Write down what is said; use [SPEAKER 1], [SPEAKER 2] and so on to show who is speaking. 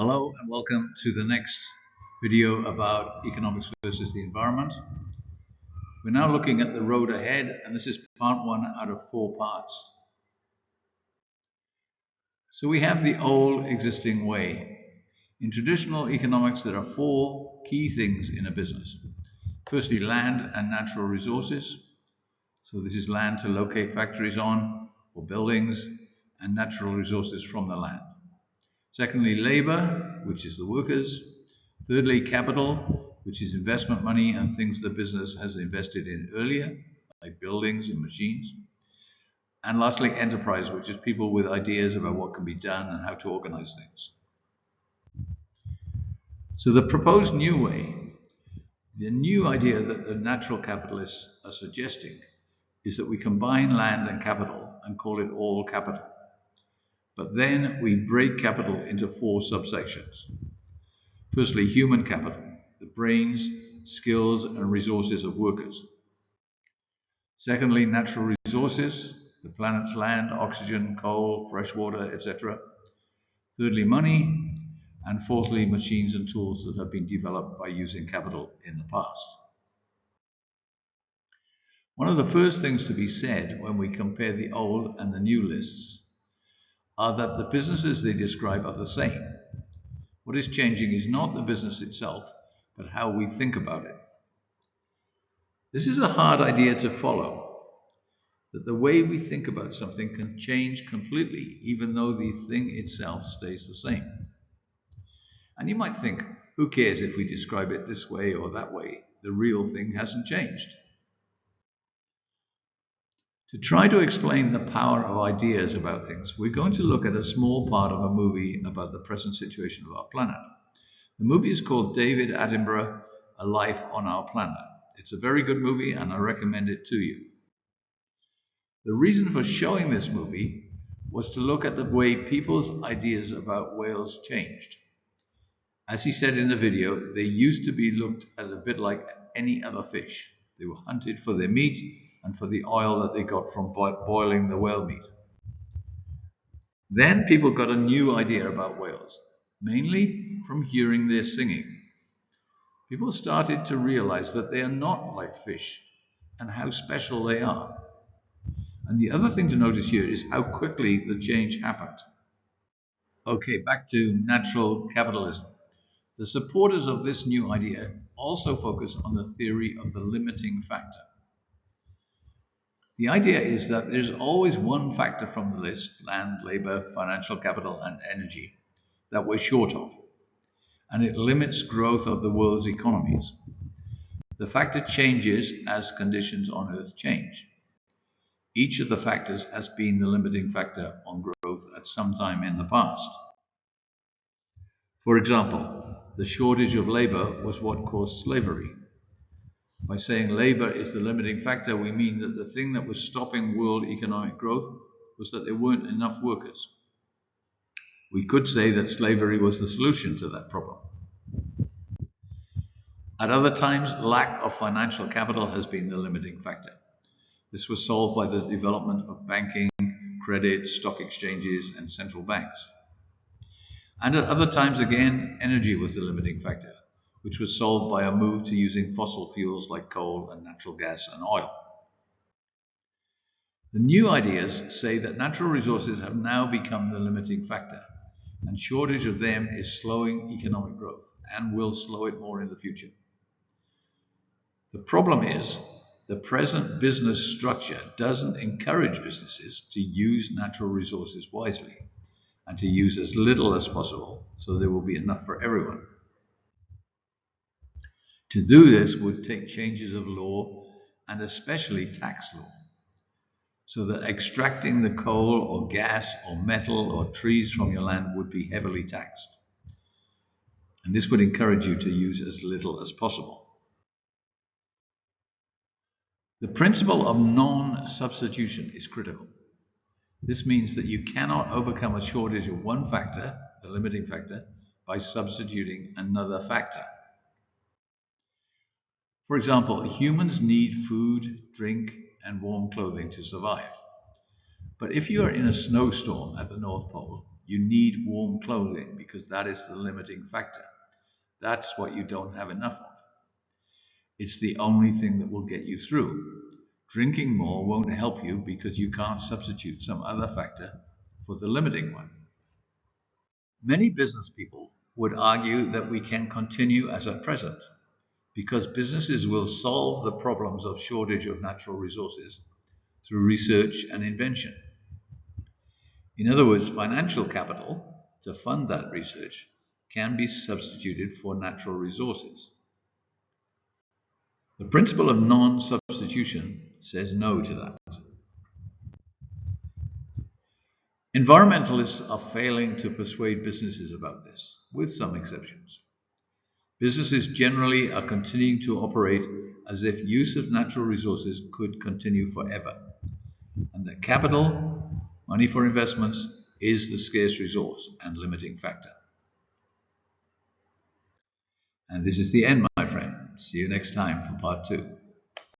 [SPEAKER 1] Hello and welcome to the next video about economics versus the environment. We're now looking at the road ahead, and this is part one out of 4 parts. So we have the old existing way. In traditional economics, there are 4 key things in a business. Firstly, land and natural resources. So this is land to locate factories on or buildings, and natural resources from the land. Secondly, labor, which is the workers. Thirdly, capital, which is investment money and things the business has invested in earlier, like buildings and machines. And lastly, enterprise, which is people with ideas about what can be done and how to organize things. So the proposed new way, the new idea that the natural capitalists are suggesting, is that we combine land and capital and call it all capital. But then we break capital into 4 subsections. Firstly, human capital, the brains, skills, and resources of workers. Secondly, natural resources, the planet's land, oxygen, coal, fresh water, etc. Thirdly, money. And fourthly, machines and tools that have been developed by using capital in the past. One of the first things to be said when we compare the old and the new lists are that the businesses they describe are the same. What is changing is not the business itself, but how we think about it. This is a hard idea to follow, that the way we think about something can change completely, even though the thing itself stays the same. And you might think, who cares if we describe it this way or that way? The real thing hasn't changed. To try to explain the power of ideas about things, we're going to look at a small part of a movie about the present situation of our planet. The movie is called David Attenborough, A Life on Our Planet. It's a very good movie and I recommend it to you. The reason for showing this movie was to look at the way people's ideas about whales changed. As he said in the video, they used to be looked at a bit like any other fish. They were hunted for their meat and for the oil that they got from boiling the whale meat. Then people got a new idea about whales, mainly from hearing their singing. People started to realize that they are not like fish and how special they are. And the other thing to notice here is how quickly the change happened. Okay, back to natural capitalism. The supporters of this new idea also focus on the theory of the limiting factor. The idea is that there's always one factor from the list, land, labor, financial capital, and energy, that we're short of, and it limits growth of the world's economies. The factor changes as conditions on Earth change. Each of the factors has been the limiting factor on growth at some time in the past. For example, the shortage of labor was what caused slavery. By saying labor is the limiting factor, we mean that the thing that was stopping world economic growth was that there weren't enough workers. We could say that slavery was the solution to that problem. At other times, lack of financial capital has been the limiting factor. This was solved by the development of banking, credit, stock exchanges, and central banks. And at other times again, energy was the limiting factor, which was solved by a move to using fossil fuels like coal and natural gas and oil. The new ideas say that natural resources have now become the limiting factor, and shortage of them is slowing economic growth and will slow it more in the future. The problem is, the present business structure doesn't encourage businesses to use natural resources wisely and to use as little as possible so there will be enough for everyone. To do this would take changes of law and especially tax law, so that extracting the coal or gas or metal or trees from your land would be heavily taxed. And this would encourage you to use as little as possible. The principle of non-substitution is critical. This means that you cannot overcome a shortage of one factor, the limiting factor, by substituting another factor. For example, humans need food, drink, and warm clothing to survive. But if you are in a snowstorm at the North Pole, You need warm clothing because that is the limiting factor. That's what you don't have enough of. It's the only thing that will get you through. Drinking more won't help you because you can't substitute some other factor for the limiting one. Many business people would argue that we can continue as at present because businesses will solve the problems of shortage of natural resources through research and invention. In other words, financial capital to fund that research can be substituted for natural resources. The principle of non substitution says no to that. Environmentalists are failing to persuade businesses about this, with some exceptions. Businesses generally are continuing to operate as if use of natural resources could continue forever, and that capital, money for investments, is the scarce resource and limiting factor. And this is the end, my friend. See you next time for part 2.